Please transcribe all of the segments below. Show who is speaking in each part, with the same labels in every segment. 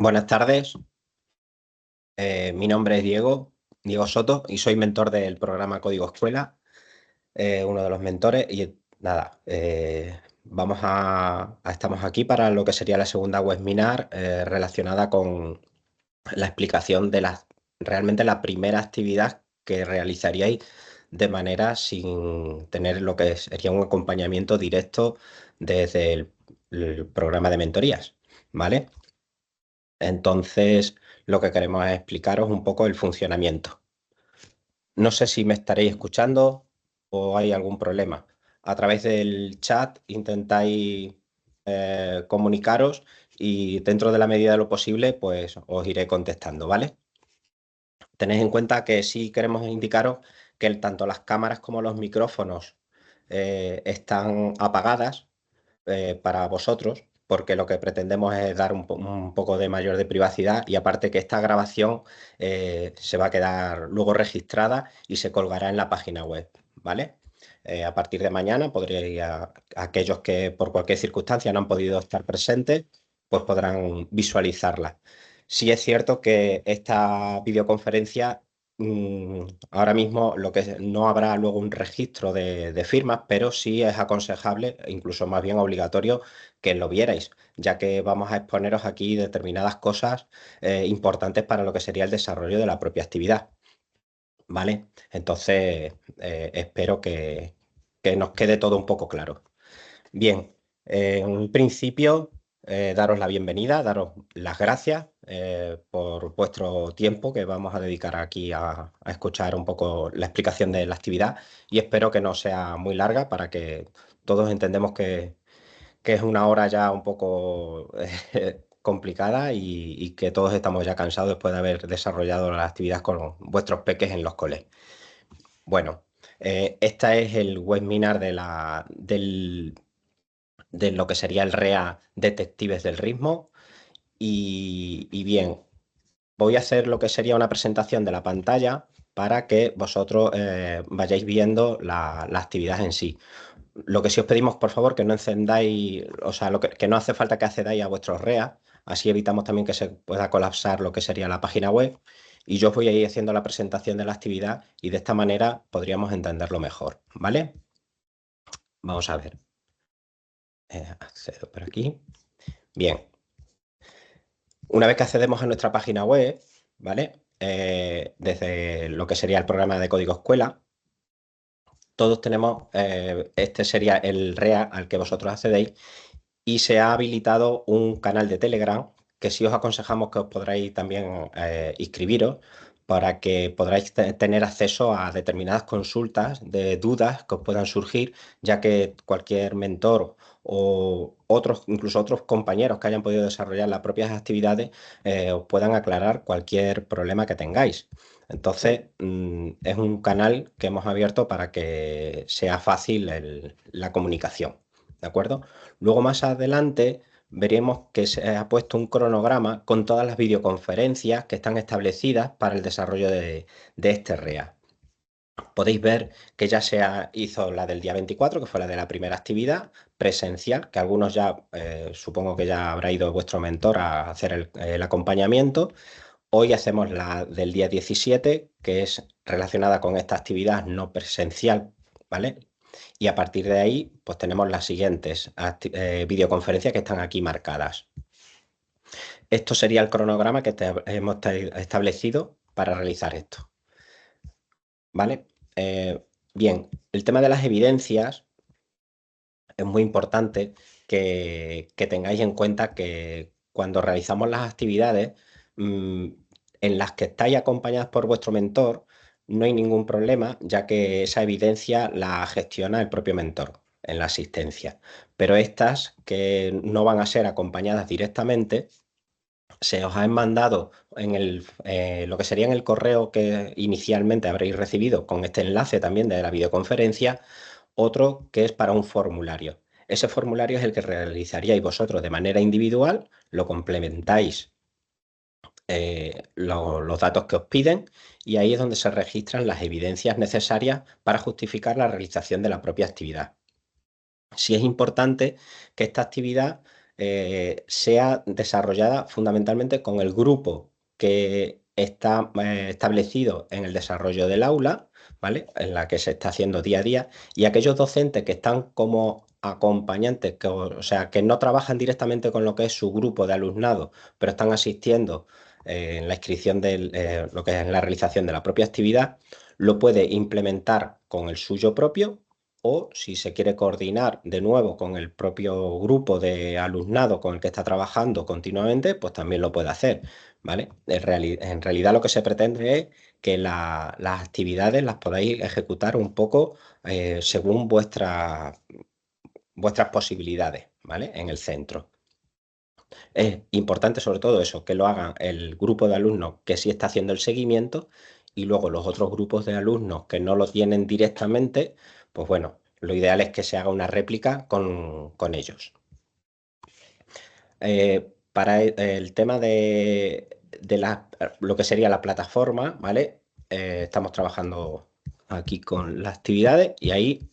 Speaker 1: Buenas tardes, mi nombre es Diego Soto, y soy mentor del programa Código Escuela, uno de los mentores. Y nada, estamos aquí para lo que sería la segunda webinar relacionada con la explicación de realmente la primera actividad que realizaríais de manera sin tener lo que sería un acompañamiento directo desde el programa de mentorías, ¿vale? Entonces, lo que queremos es explicaros un poco el funcionamiento. No sé si me estaréis escuchando o hay algún problema. A través del chat intentáis comunicaros y dentro de la medida de lo posible, pues os iré contestando, ¿vale? Tenéis en cuenta que sí queremos indicaros que tanto las cámaras como los micrófonos están apagadas para vosotros, porque lo que pretendemos es dar un poco de mayor de privacidad, y aparte que esta grabación se va a quedar luego registrada y se colgará en la página web, ¿vale? A partir de mañana aquellos que por cualquier circunstancia no han podido estar presentes, pues podrán visualizarla. Sí es cierto que esta videoconferencia, ahora mismo no habrá luego un registro de firmas, pero sí es aconsejable, e incluso más bien obligatorio, que lo vierais, ya que vamos a exponeros aquí determinadas cosas importantes para lo que sería el desarrollo de la propia actividad, ¿vale? Entonces, espero que nos quede todo un poco claro. Bien, en un principio, daros la bienvenida, daros las gracias por vuestro tiempo que vamos a dedicar aquí a escuchar un poco la explicación de la actividad, y espero que no sea muy larga para que todos entendemos que es una hora ya un poco complicada, y que todos estamos ya cansados después de haber desarrollado la actividad con vuestros peques en los coles. Bueno, este es el webinar de lo que sería el REA Detectives del Ritmo. Y bien, voy a hacer lo que sería una presentación de la pantalla para que vosotros vayáis viendo la actividad en sí. Lo que sí os pedimos, por favor, que no encendáis, o sea, que no hace falta que accedáis a vuestros REA, así evitamos también que se pueda colapsar lo que sería la página web. Y yo os voy a ir haciendo la presentación de la actividad, y de esta manera podríamos entenderlo mejor, ¿vale? Vamos a ver. Accedo por aquí. Bien. Una vez que accedemos a nuestra página web, ¿vale? Desde lo que sería el programa de Código Escuela, todos tenemos, este sería el REA al que vosotros accedéis, y se ha habilitado un canal de Telegram que sí os aconsejamos que os podráis también inscribiros, para que podráis tener acceso a determinadas consultas de dudas que os puedan surgir, ya que cualquier mentor o incluso otros compañeros que hayan podido desarrollar las propias actividades os puedan aclarar cualquier problema que tengáis. Entonces, es un canal que hemos abierto para que sea fácil la comunicación, ¿de acuerdo? Luego, más adelante, veremos que se ha puesto un cronograma con todas las videoconferencias que están establecidas para el desarrollo de este REA. Podéis ver que ya hizo la del día 24, que fue la de la primera actividad presencial, que algunos ya, supongo que ya habrá ido vuestro mentor a hacer el acompañamiento. Hoy hacemos la del día 17, que es relacionada con esta actividad no presencial, ¿vale? Y a partir de ahí, pues tenemos las siguientes videoconferencias que están aquí marcadas. Esto sería el cronograma que hemos establecido para realizar esto, ¿vale? Bien, el tema de las evidencias es muy importante que tengáis en cuenta que cuando realizamos las actividades en las que estáis acompañadas por vuestro mentor, no hay ningún problema, ya que esa evidencia la gestiona el propio mentor en la asistencia. Pero estas que no van a ser acompañadas directamente, se os han mandado lo que sería en el correo que inicialmente habréis recibido con este enlace también de la videoconferencia, otro que es para un formulario. Ese formulario es el que realizaríais vosotros de manera individual, lo complementáis los datos que os piden, y ahí es donde se registran las evidencias necesarias para justificar la realización de la propia actividad. Sí es importante que esta actividad sea desarrollada fundamentalmente con el grupo que está establecido en el desarrollo del aula, ¿vale? En la que se está haciendo día a día, y aquellos docentes que están como acompañantes, o sea, que no trabajan directamente con lo que es su grupo de alumnado, pero están asistiendo en la inscripción de lo que es la realización de la propia actividad, lo puede implementar con el suyo propio, o si se quiere coordinar de nuevo con el propio grupo de alumnado con el que está trabajando continuamente, pues también lo puede hacer, ¿vale? En realidad lo que se pretende es que las actividades las podáis ejecutar un poco según vuestras posibilidades, ¿vale? En el centro. Es importante sobre todo eso, que lo hagan el grupo de alumnos que sí está haciendo el seguimiento, y luego los otros grupos de alumnos que no lo tienen directamente, pues bueno, lo ideal es que se haga una réplica con ellos. Para el tema de lo que sería la plataforma, ¿vale? Estamos trabajando aquí con las actividades y ahí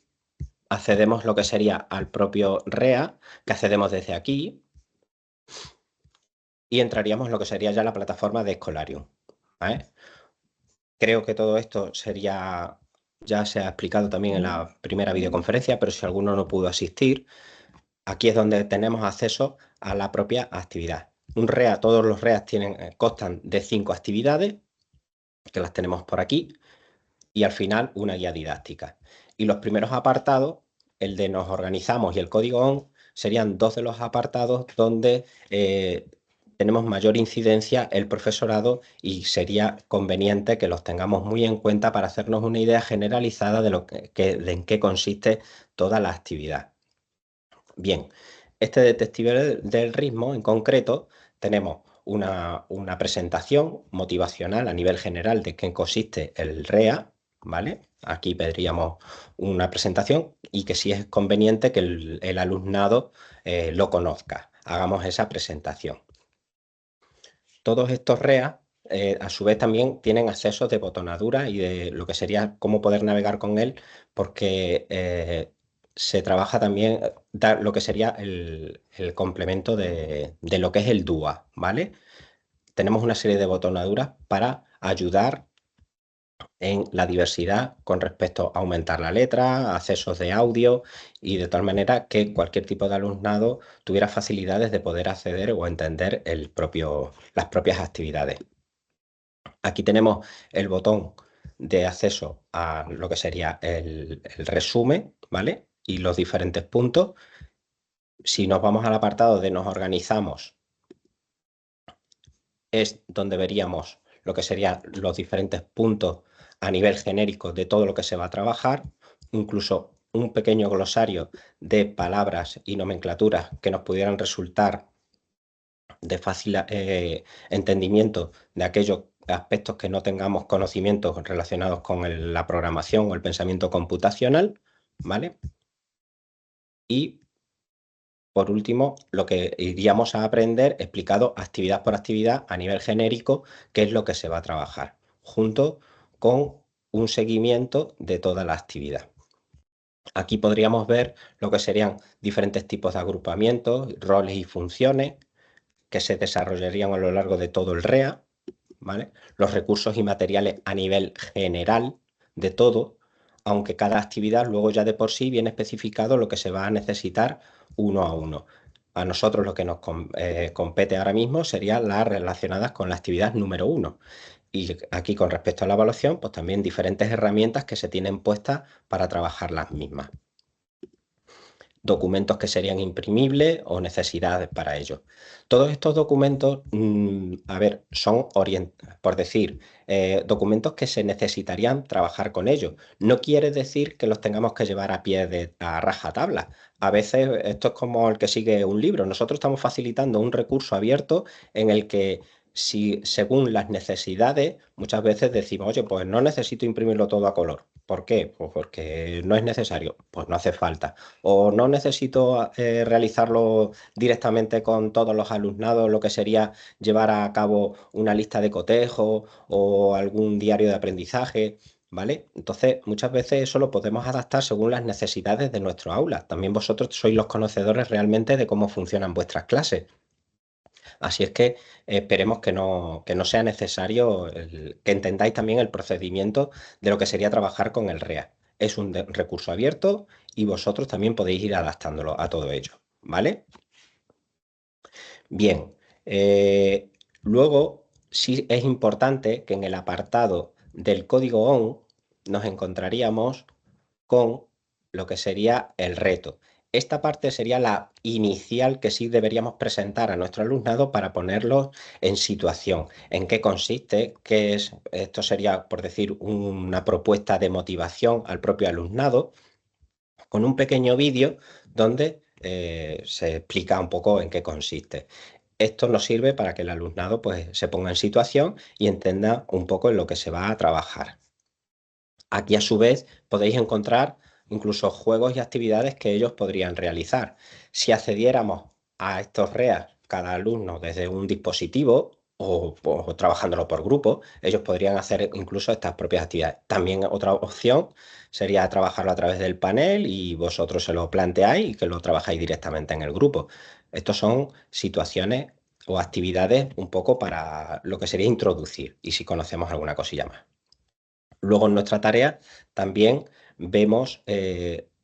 Speaker 1: accedemos lo que sería al propio REA, que accedemos desde aquí, y entraríamos en lo que sería ya la plataforma de Escolarium, ¿vale? Creo que todo esto ya se ha explicado también en la primera videoconferencia, pero si alguno no pudo asistir, aquí es donde tenemos acceso a la propia actividad. Un REA, todos los REAs constan de 5 actividades, que las tenemos por aquí, y al final una guía didáctica. Y los primeros apartados, el de nos organizamos y el código ON, serían dos de los apartados donde tenemos mayor incidencia el profesorado, y sería conveniente que los tengamos muy en cuenta para hacernos una idea generalizada de en qué consiste toda la actividad. Bien, este detective del ritmo en concreto, tenemos una presentación motivacional a nivel general de qué consiste el REA, ¿vale? Aquí pediríamos una presentación y que si es conveniente que el alumnado lo conozca. Hagamos esa presentación. Todos estos REA, a su vez, también tienen accesos de botonadura y de lo que sería cómo poder navegar con él, porque se trabaja también lo que sería el complemento de lo que es el DUA, ¿vale? Tenemos una serie de botonaduras para ayudar en la diversidad con respecto a aumentar la letra, accesos de audio, y de tal manera que cualquier tipo de alumnado tuviera facilidades de poder acceder o entender las propias actividades. Aquí tenemos el botón de acceso a lo que sería el resumen, ¿vale? Y los diferentes puntos. Si nos vamos al apartado de nos organizamos, es donde veríamos lo que serían los diferentes puntos a nivel genérico de todo lo que se va a trabajar, incluso un pequeño glosario de palabras y nomenclaturas que nos pudieran resultar de fácil entendimiento de aquellos aspectos que no tengamos conocimientos relacionados con la programación o el pensamiento computacional, ¿vale? Y por último, lo que iríamos a aprender explicado actividad por actividad a nivel genérico, qué es lo que se va a trabajar, junto con un seguimiento de toda la actividad. Aquí podríamos ver lo que serían diferentes tipos de agrupamientos, roles y funciones que se desarrollarían a lo largo de todo el REA, ¿vale? Los recursos y materiales a nivel general de todo, aunque cada actividad luego ya de por sí viene especificado lo que se va a necesitar uno a uno. A nosotros lo que nos compete ahora mismo serían las relacionadas con la actividad número 1. Y aquí, con respecto a la evaluación, pues también diferentes herramientas que se tienen puestas para trabajar las mismas. Documentos que serían imprimibles o necesidades para ello. Todos estos documentos, a ver, son por decir, documentos que se necesitarían trabajar con ellos. No quiere decir que los tengamos que llevar a rajatabla. A veces esto es como el que sigue un libro. Nosotros estamos facilitando un recurso abierto en el que, si según las necesidades, muchas veces decimos, oye, pues no necesito imprimirlo todo a color. ¿Por qué? Pues porque no es necesario, pues no hace falta. O no necesito realizarlo directamente con todos los alumnados, lo que sería llevar a cabo una lista de cotejo o algún diario de aprendizaje. ¿vale? Entonces, muchas veces eso lo podemos adaptar según las necesidades de nuestro aula. También vosotros sois los conocedores realmente de cómo funcionan vuestras clases. Así es que esperemos que no sea necesario que entendáis también el procedimiento de lo que sería trabajar con el REA. Es un recurso abierto y vosotros también podéis ir adaptándolo a todo ello, ¿vale? Bien, luego sí es importante que en el apartado del código ON nos encontraríamos con lo que sería el reto. Esta parte sería la inicial que sí deberíamos presentar a nuestro alumnado para ponerlo en situación. ¿En qué consiste? ¿Qué es? Esto sería, por decir, una propuesta de motivación al propio alumnado con un pequeño vídeo donde se explica un poco en qué consiste. Esto nos sirve para que el alumnado pues, se ponga en situación y entienda un poco en lo que se va a trabajar. Aquí a su vez podéis encontrar incluso juegos y actividades que ellos podrían realizar. Si accediéramos a estos REAs cada alumno desde un dispositivo o trabajándolo por grupo, ellos podrían hacer incluso estas propias actividades. También otra opción sería trabajarlo a través del panel y vosotros se lo planteáis y que lo trabajáis directamente en el grupo. Estos son situaciones o actividades un poco para lo que sería introducir y si conocemos alguna cosilla más. Luego en nuestra tarea también vemos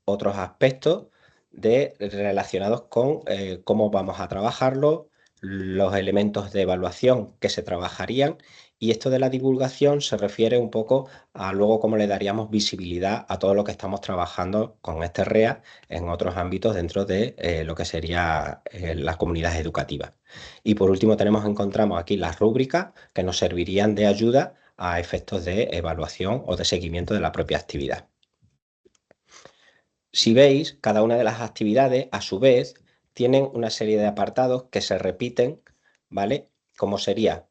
Speaker 1: otros aspectos relacionados con cómo vamos a trabajarlo, los elementos de evaluación que se trabajarían y esto de la divulgación se refiere un poco a luego cómo le daríamos visibilidad a todo lo que estamos trabajando con este REA en otros ámbitos dentro de lo que sería las comunidades educativas. Y por último encontramos aquí las rúbricas que nos servirían de ayuda a efectos de evaluación o de seguimiento de la propia actividad. Si veis, cada una de las actividades, a su vez, tienen una serie de apartados que se repiten, ¿vale? Como sería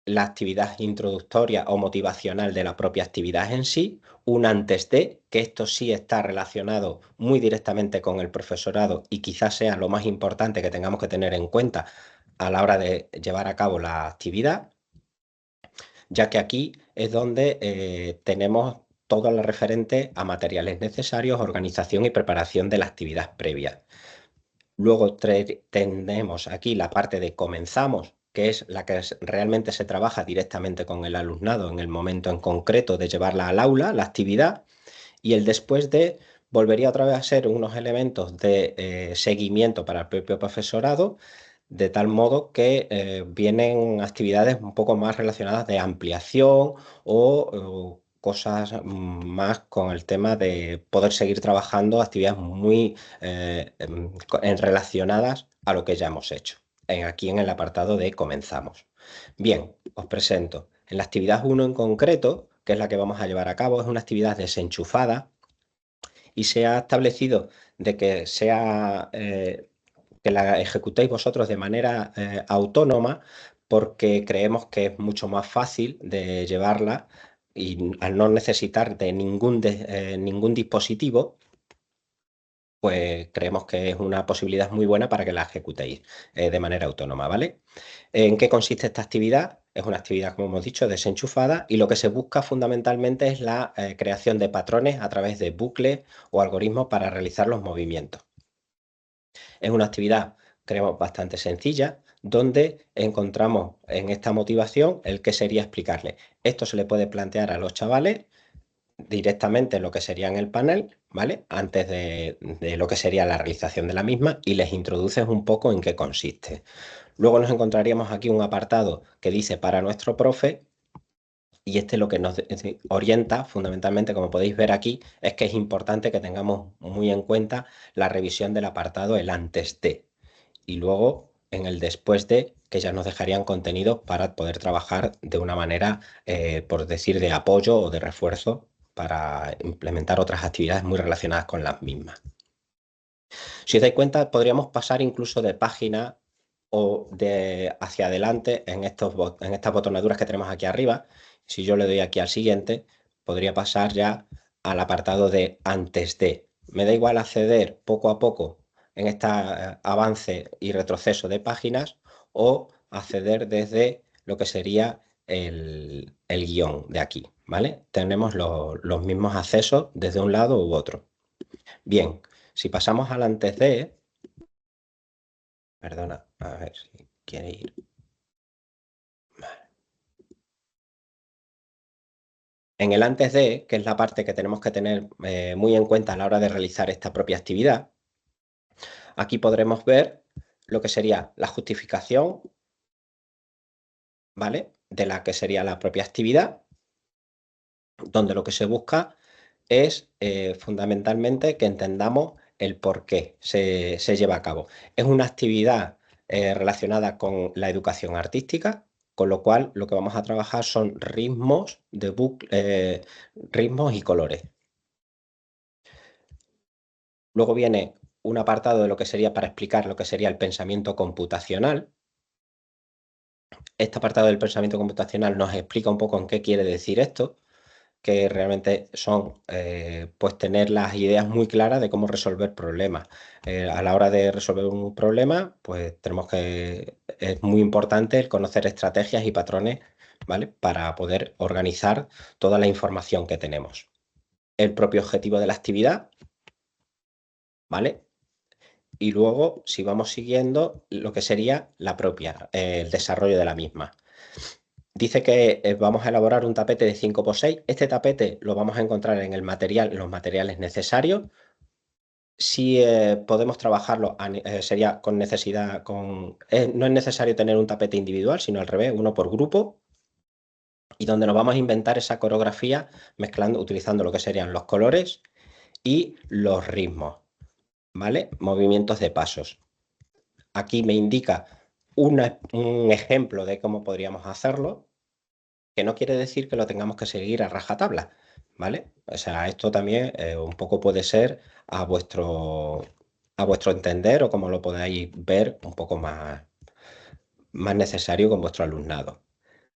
Speaker 1: la actividad introductoria o motivacional de la propia actividad en sí, un antes de, que esto sí está relacionado muy directamente con el profesorado y quizás sea lo más importante que tengamos que tener en cuenta a la hora de llevar a cabo la actividad, ya que aquí es donde tenemos todo lo referente a materiales necesarios, organización y preparación de la actividad previa. Luego tenemos aquí la parte de comenzamos, que es la que realmente se trabaja directamente con el alumnado en el momento en concreto de llevarla al aula, la actividad, y el después de volvería otra vez a ser unos elementos de seguimiento para el propio profesorado, de tal modo que vienen actividades un poco más relacionadas de ampliación o cosas más con el tema de poder seguir trabajando actividades muy relacionadas a lo que ya hemos hecho. Aquí en el apartado de comenzamos. Bien, os presento. En la actividad 1 en concreto, que es la que vamos a llevar a cabo, es una actividad desenchufada y se ha establecido de que sea que la ejecutéis vosotros de manera autónoma porque creemos que es mucho más fácil de llevarla y al no necesitar de ningún dispositivo, pues creemos que es una posibilidad muy buena para que la ejecutéis de manera autónoma, ¿vale? ¿En qué consiste esta actividad? Es una actividad, como hemos dicho, desenchufada y lo que se busca fundamentalmente es la creación de patrones a través de bucles o algoritmos para realizar los movimientos. Es una actividad, creemos, bastante sencilla, donde encontramos en esta motivación el que sería explicarle. Esto se le puede plantear a los chavales directamente en lo que sería en el panel, ¿vale? Antes de lo que sería la realización de la misma y les introduces un poco en qué consiste. Luego nos encontraríamos aquí un apartado que dice para nuestro profe y este lo que nos orienta fundamentalmente, como podéis ver aquí, es que es importante que tengamos muy en cuenta la revisión del apartado el antes de y luego en el después de, que ya nos dejarían contenido para poder trabajar de una manera, por decir, de apoyo o de refuerzo para implementar otras actividades muy relacionadas con las mismas. Si os dais cuenta, podríamos pasar incluso de página o de hacia adelante en estas botonaduras que tenemos aquí arriba. Si yo le doy aquí al siguiente, podría pasar ya al apartado de antes de. Me da igual acceder poco a poco en este avance y retroceso de páginas o acceder desde lo que sería el guión de aquí, ¿vale? Tenemos los mismos accesos desde un lado u otro. Bien, si pasamos al antes de... Perdona, a ver si quiere ir. En el antes de, que es la parte que tenemos que tener muy en cuenta a la hora de realizar esta propia actividad, aquí podremos ver lo que sería la justificación, ¿vale? De la que sería la propia actividad, donde lo que se busca es fundamentalmente que entendamos el por qué se lleva a cabo. Es una actividad relacionada con la educación artística, con lo cual lo que vamos a trabajar son ritmos de ritmos y colores. Luego viene un apartado de lo que sería para explicar lo que sería el pensamiento computacional. Este apartado del pensamiento computacional nos explica un poco en qué quiere decir esto, que realmente son pues tener las ideas muy claras de cómo resolver problemas. A la hora de resolver un problema, pues es muy importante el conocer estrategias y patrones, ¿vale? Para poder organizar toda la información que tenemos. El propio objetivo de la actividad, ¿vale? Y luego, si vamos siguiendo, lo que sería el desarrollo de la misma. Dice que vamos a elaborar un tapete de 5×6. Este tapete lo vamos a encontrar en los materiales necesarios. Si podemos trabajarlo, sería con necesidad, no es necesario tener un tapete individual, sino al revés, uno por grupo, y donde nos vamos a inventar esa coreografía utilizando lo que serían los colores y los ritmos, ¿vale? Movimientos de pasos. Aquí me indica un ejemplo de cómo podríamos hacerlo, que no quiere decir que lo tengamos que seguir a rajatabla, ¿vale? O sea, esto también un poco puede ser a vuestro entender o como lo podáis ver un poco más necesario con vuestro alumnado,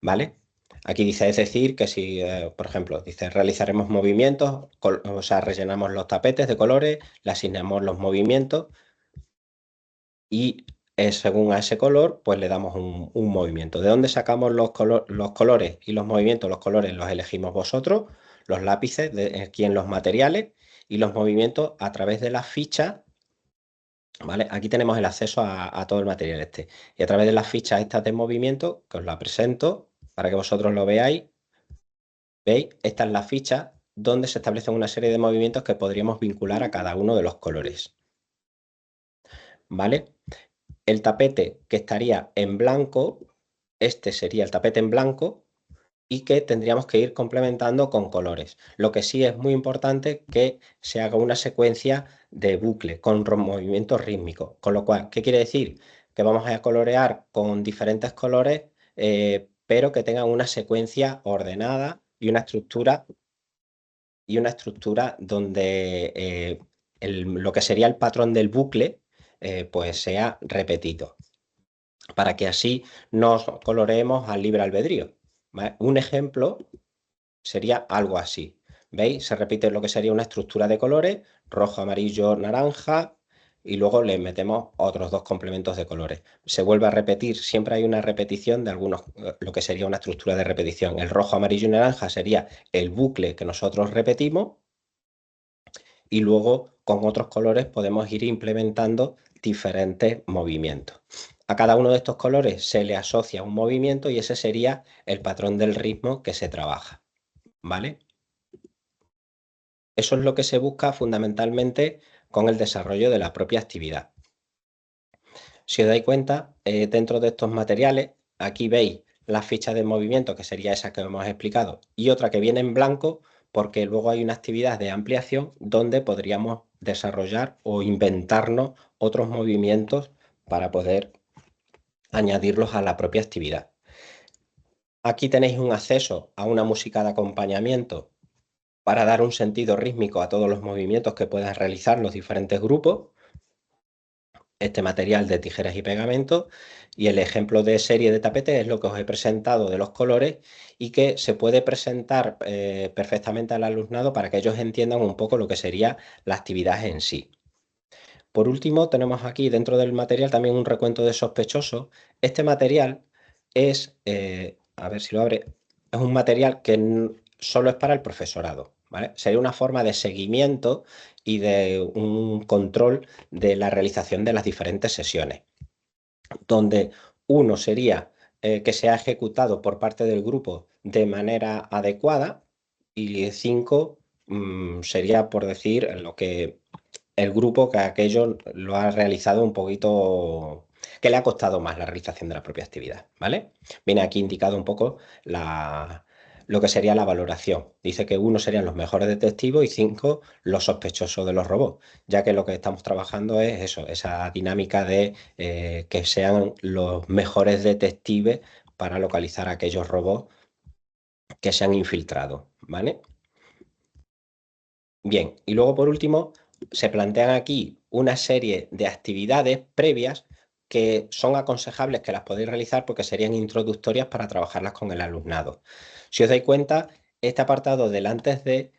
Speaker 1: ¿vale? Aquí dice, es decir, que si, por ejemplo, dice, realizaremos movimientos, o sea, rellenamos los tapetes de colores, le asignamos los movimientos y según a ese color, pues le damos un movimiento. ¿De dónde sacamos los colores y los movimientos? Los colores los elegimos vosotros, los lápices aquí en los materiales y los movimientos a través de las fichas, ¿vale? Aquí tenemos el acceso a todo el material este. Y a través de las fichas estas de movimiento, que os la presento para que vosotros lo veáis, ¿veis? Esta es la ficha donde se establecen una serie de movimientos que podríamos vincular a cada uno de los colores, ¿vale? El tapete que estaría en blanco, este sería el tapete en blanco y que tendríamos que ir complementando con colores. Lo que sí es muy importante que se haga una secuencia de bucle con movimientos rítmicos. Con lo cual, ¿qué quiere decir? Que vamos a colorear con diferentes colores, pero que tengan una secuencia ordenada y una estructura donde lo que sería el patrón del bucle pues sea repetido, para que así nos coloreemos al libre albedrío, ¿vale? Un ejemplo sería algo así. ¿Veis? Se repite lo que sería una estructura de colores, rojo, amarillo, naranja, y luego le metemos otros dos complementos de colores. Se vuelve a repetir, siempre hay una repetición de lo que sería una estructura de repetición. El rojo, amarillo y naranja sería el bucle que nosotros repetimos, y luego con otros colores podemos ir implementando diferentes movimientos. A cada uno de estos colores se le asocia un movimiento y ese sería el patrón del ritmo que se trabaja, ¿vale? Eso es lo que se busca fundamentalmente con el desarrollo de la propia actividad. Si os dais cuenta, dentro de estos materiales, aquí veis la ficha de movimiento, que sería esa que hemos explicado, y otra que viene en blanco, porque luego hay una actividad de ampliación donde podríamos desarrollar o inventarnos otros movimientos para poder añadirlos a la propia actividad. Aquí tenéis un acceso a una música de acompañamiento para dar un sentido rítmico a todos los movimientos que puedan realizar los diferentes grupos. Este material de tijeras y pegamento, y el ejemplo de serie de tapetes es lo que os he presentado de los colores y que se puede presentar perfectamente al alumnado para que ellos entiendan un poco lo que sería la actividad en sí. Por último, tenemos aquí dentro del material también un recuento de sospechosos. Este material es a ver si lo abre, es un material que solo es para el profesorado, ¿vale? Sería una forma de seguimiento y de un control de la realización de las diferentes sesiones, donde uno sería que se ha ejecutado por parte del grupo de manera adecuada y 5 sería, por decir, lo que el grupo que aquello lo ha realizado un poquito, que le ha costado más la realización de la propia actividad, ¿vale? Viene aquí indicado un poco lo que sería la valoración. Dice que 1 serían los mejores detectives y 5 los sospechosos de los robots, ya que lo que estamos trabajando es eso, esa dinámica de que sean los mejores detectives para localizar a aquellos robots que se han infiltrado, ¿vale? Bien, y luego por último se plantean aquí una serie de actividades previas que son aconsejables que las podéis realizar porque serían introductorias para trabajarlas con el alumnado. Si os dais cuenta, este apartado del antes de,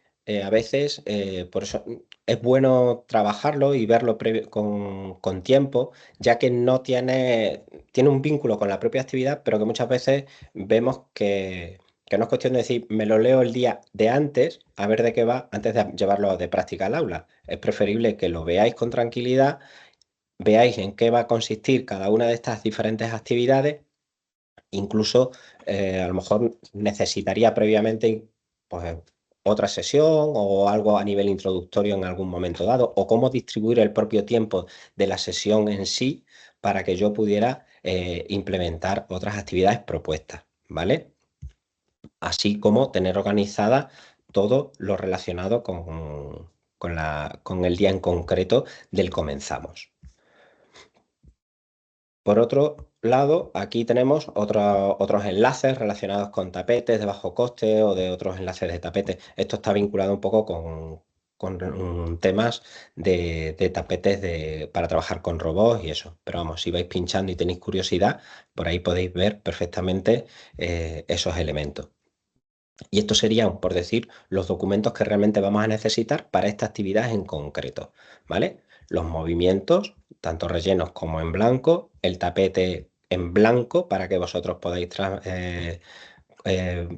Speaker 1: a veces, por eso es bueno trabajarlo y verlo con tiempo, ya que no tiene un vínculo con la propia actividad, pero que muchas veces vemos que no es cuestión de decir, me lo leo el día de antes, a ver de qué va, antes de llevarlo de práctica al aula. Es preferible que lo veáis con tranquilidad, veáis en qué va a consistir cada una de estas diferentes actividades. Incluso a lo mejor necesitaría previamente pues, otra sesión o algo a nivel introductorio en algún momento dado, o cómo distribuir el propio tiempo de la sesión en sí para que yo pudiera implementar otras actividades propuestas, ¿vale? Así como tener organizada todo lo relacionado con el día en concreto del comenzamos. Por otro lado, aquí tenemos otros enlaces relacionados con tapetes de bajo coste o de otros enlaces de tapetes. Esto está vinculado un poco con temas de tapetes para trabajar con robots y eso. Pero vamos, si vais pinchando y tenéis curiosidad, por ahí podéis ver perfectamente esos elementos. Y estos serían, por decir, los documentos que realmente vamos a necesitar para esta actividad en concreto, ¿vale? Los movimientos, tanto rellenos como en blanco, el tapete en blanco para que vosotros podáis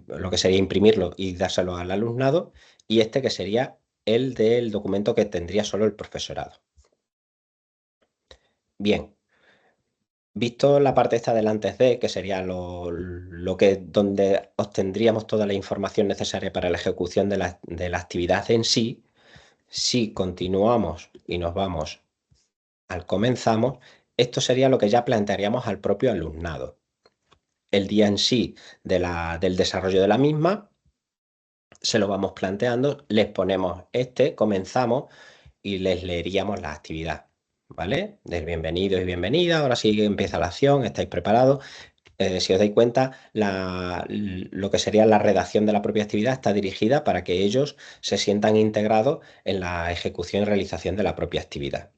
Speaker 1: lo que sería imprimirlo y dárselo al alumnado, y este que sería el del documento que tendría solo el profesorado. Bien, visto la parte esta del antes de, que sería donde obtendríamos toda la información necesaria para la ejecución de la actividad en sí, si continuamos y nos vamos al comenzamos, esto sería lo que ya plantearíamos al propio alumnado. El día en sí del desarrollo de la misma, se lo vamos planteando, les ponemos comenzamos y les leeríamos la actividad, ¿vale? Del bienvenido y bienvenida, ahora sí que empieza la acción, estáis preparados. Si os dais cuenta, lo que sería la redacción de la propia actividad está dirigida para que ellos se sientan integrados en la ejecución y realización de la propia actividad.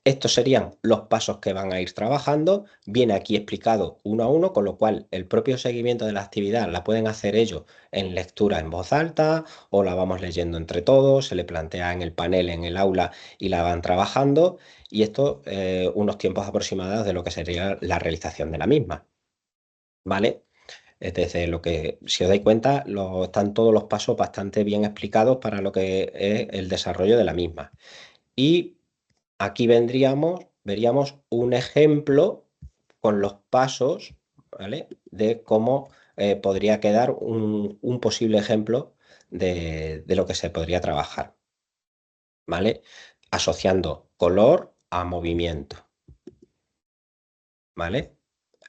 Speaker 1: Estos serían los pasos que van a ir trabajando. Viene aquí explicado uno a uno, con lo cual el propio seguimiento de la actividad la pueden hacer ellos en lectura en voz alta o la vamos leyendo entre todos, se le plantea en el panel, en el aula y la van trabajando. Y esto, unos tiempos aproximados de lo que sería la realización de la misma. ¿Vale? Desde lo que, si os dais cuenta, están todos los pasos bastante bien explicados para lo que es el desarrollo de la misma. Y aquí veríamos un ejemplo con los pasos, ¿vale? De cómo podría quedar un posible ejemplo de lo que se podría trabajar, ¿vale? Asociando color a movimiento, ¿vale?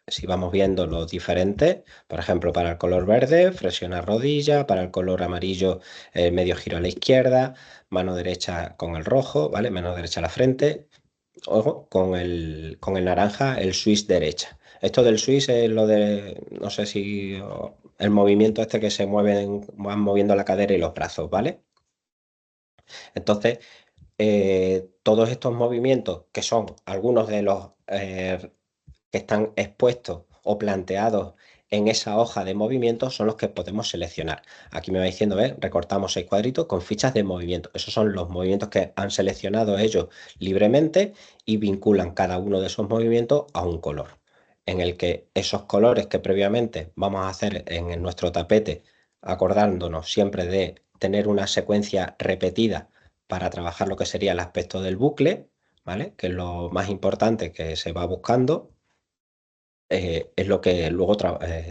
Speaker 1: Si vamos viendo los diferentes, por ejemplo, para el color verde, flexiona rodilla, para el color amarillo, medio giro a la izquierda, mano derecha con el rojo, ¿vale? Mano derecha a la frente, ojo, con el naranja, el switch derecha. Esto del switch es lo de, no sé si el movimiento este que se van moviendo la cadera y los brazos, ¿vale? Entonces, todos estos movimientos, que son algunos de los que están expuestos o planteados en esa hoja de movimiento, son los que podemos seleccionar. Aquí me va diciendo, recortamos 6 cuadritos con fichas de movimiento. Esos son los movimientos que han seleccionado ellos libremente y vinculan cada uno de esos movimientos a un color. en el que esos colores que previamente vamos a hacer en nuestro tapete, acordándonos siempre de tener una secuencia repetida para trabajar lo que sería el aspecto del bucle, ¿vale? Que es lo más importante que se va buscando, es lo que luego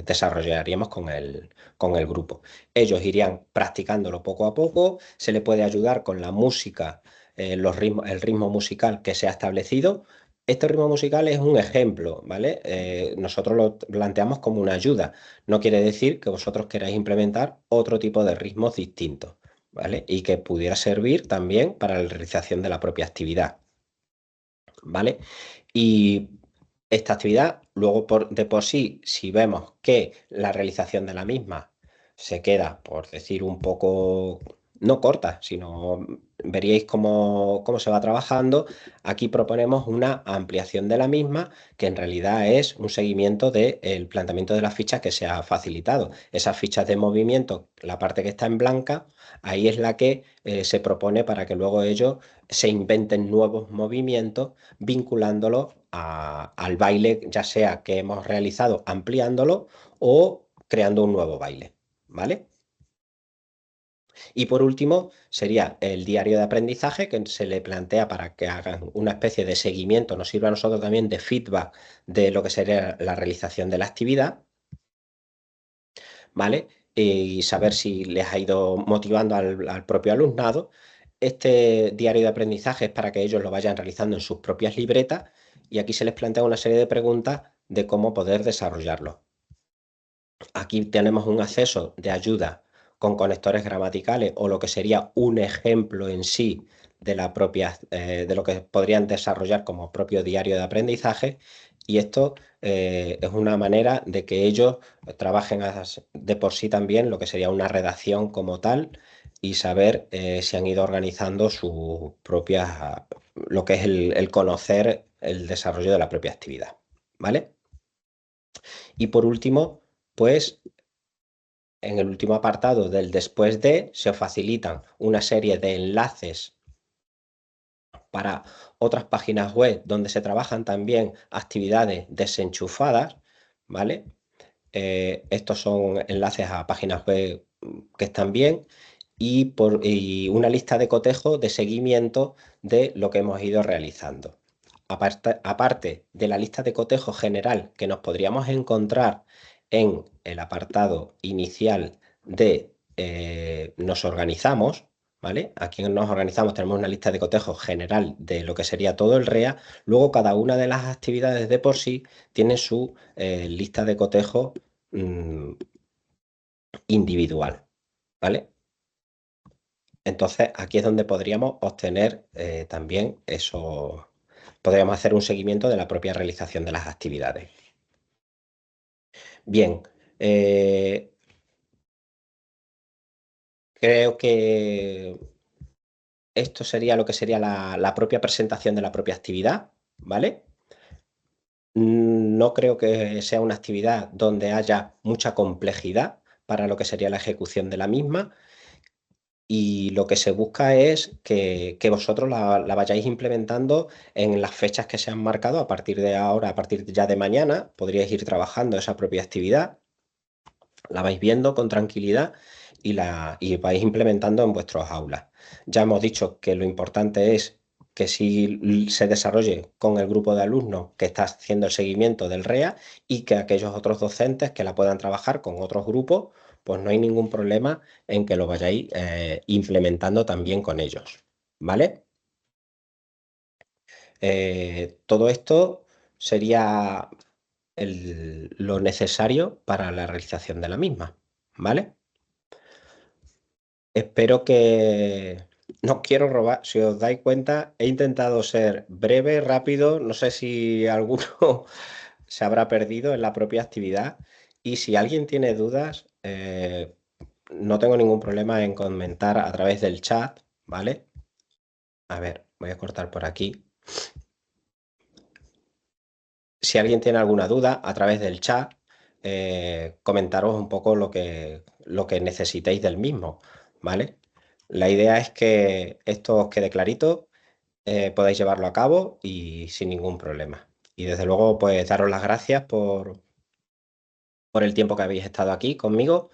Speaker 1: desarrollaríamos con el grupo. Ellos irían practicándolo poco a poco, se le puede ayudar con la música, el ritmo musical que se ha establecido. Este ritmo musical es un ejemplo, ¿vale? Nosotros lo planteamos como una ayuda. No quiere decir que vosotros queráis implementar otro tipo de ritmos distintos, ¿vale? Y que pudiera servir también para la realización de la propia actividad, ¿vale? Y esta actividad, luego de por sí, si vemos que la realización de la misma se queda, por decir, un poco, no corta, sino veríais cómo se va trabajando, aquí proponemos una ampliación de la misma, que en realidad es un seguimiento del planteamiento de las fichas que se ha facilitado. Esas fichas de movimiento, la parte que está en blanca, ahí es la que se propone para que luego ellos se inventen nuevos movimientos vinculándolo al baile, ya sea que hemos realizado ampliándolo o creando un nuevo baile, ¿vale? Y por último, sería el diario de aprendizaje que se le plantea para que hagan una especie de seguimiento, nos sirve a nosotros también de feedback de lo que sería la realización de la actividad, ¿vale? Y saber si les ha ido motivando al propio alumnado. Este diario de aprendizaje es para que ellos lo vayan realizando en sus propias libretas y aquí se les plantea una serie de preguntas de cómo poder desarrollarlo. Aquí tenemos un acceso de ayuda con conectores gramaticales o lo que sería un ejemplo en sí de la propia, de lo que podrían desarrollar como propio diario de aprendizaje. Y esto es una manera de que ellos trabajen de por sí también lo que sería una redacción como tal y saber si han ido organizando sus propias, lo que es el conocer el desarrollo de la propia actividad. ¿Vale? Y por último, pues en el último apartado del después de se os facilitan una serie de enlaces para otras páginas web donde se trabajan también actividades desenchufadas, ¿vale? Estos son enlaces a páginas web que están bien y una lista de cotejo de seguimiento de lo que hemos ido realizando. Aparte de la lista de cotejo general que nos podríamos encontrar en el apartado inicial de nos organizamos, ¿vale? Aquí en nos organizamos tenemos una lista de cotejo general de lo que sería todo el REA. Luego cada una de las actividades de por sí tiene su lista de cotejo individual, ¿vale? Entonces aquí es donde podríamos obtener también eso, podríamos hacer un seguimiento de la propia realización de las actividades. Bien, creo que esto sería lo que sería la propia presentación de la propia actividad, ¿vale? No creo que sea una actividad donde haya mucha complejidad para lo que sería la ejecución de la misma y lo que se busca es que vosotros la vayáis implementando en las fechas que se han marcado a partir de ahora, a partir ya de mañana, podríais ir trabajando esa propia actividad, la vais viendo con tranquilidad y vais implementando en vuestros aulas. Ya hemos dicho que lo importante es que si se desarrolle con el grupo de alumnos que está haciendo el seguimiento del REA y que aquellos otros docentes que la puedan trabajar con otros grupos, pues no hay ningún problema en que lo vayáis implementando también con ellos. ¿Vale? Todo esto sería lo necesario para la realización de la misma. ¿Vale? Espero que... No quiero robar, si os dais cuenta, he intentado ser breve, rápido, no sé si alguno se habrá perdido en la propia actividad y si alguien tiene dudas, no tengo ningún problema en comentar a través del chat, ¿vale? A ver, voy a cortar por aquí. Si alguien tiene alguna duda a través del chat, comentaros un poco lo que necesitéis del mismo, ¿vale? La idea es que esto os quede clarito, podáis llevarlo a cabo y sin ningún problema. Y desde luego, pues daros las gracias por el tiempo que habéis estado aquí conmigo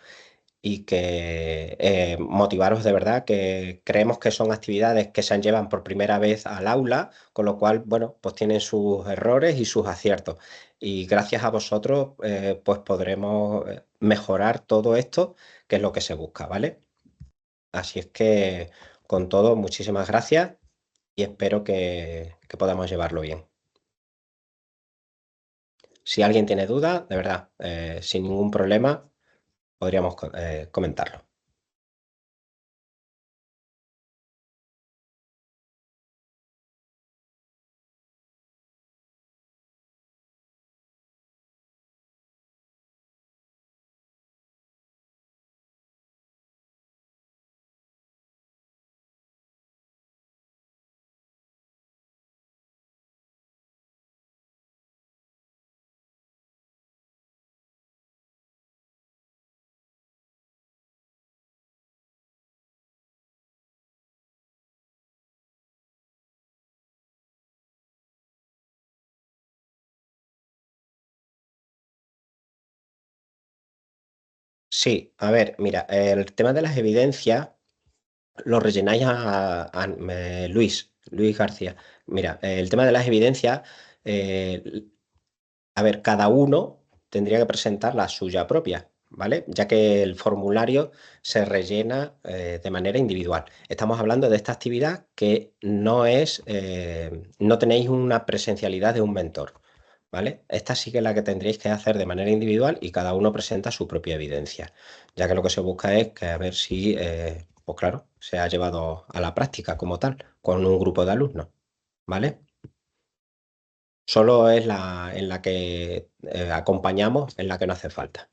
Speaker 1: y que motivaros de verdad, que creemos que son actividades que se llevan por primera vez al aula, con lo cual, bueno, pues tienen sus errores y sus aciertos. Y gracias a vosotros, pues podremos mejorar todo esto, que es lo que se busca, ¿vale? Así es que, con todo, muchísimas gracias y espero que podamos llevarlo bien. Si alguien tiene dudas, de verdad, sin ningún problema, podríamos comentarlo. Sí, a ver, mira, el tema de las evidencias lo rellenáis a Luis García. Mira, el tema de las evidencias, eh, a ver, cada uno tendría que presentar la suya propia, ¿vale? Ya que el formulario se rellena de manera individual. Estamos hablando de esta actividad que no es, no tenéis una presencialidad de un mentor, ¿vale? Esta sí que es la que tendréis que hacer de manera individual y cada uno presenta su propia evidencia, ya que lo que se busca es que a ver si, pues claro, se ha llevado a la práctica como tal, con un grupo de alumnos, ¿vale? Solo es la en la que acompañamos, en la que no hace falta.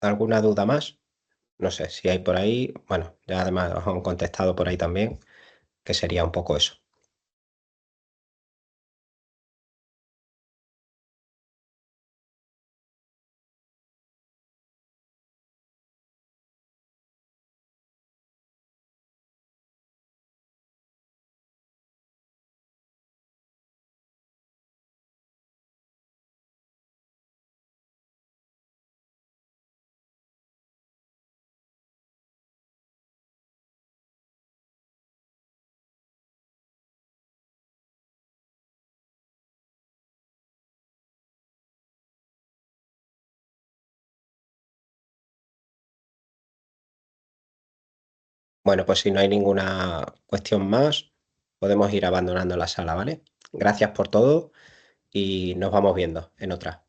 Speaker 1: ¿Alguna duda más? No sé si hay por ahí. Bueno, ya además os han contestado por ahí también, que sería un poco eso. Bueno, pues si no hay ninguna cuestión más, podemos ir abandonando la sala, ¿vale? Gracias por todo y nos vamos viendo en otra.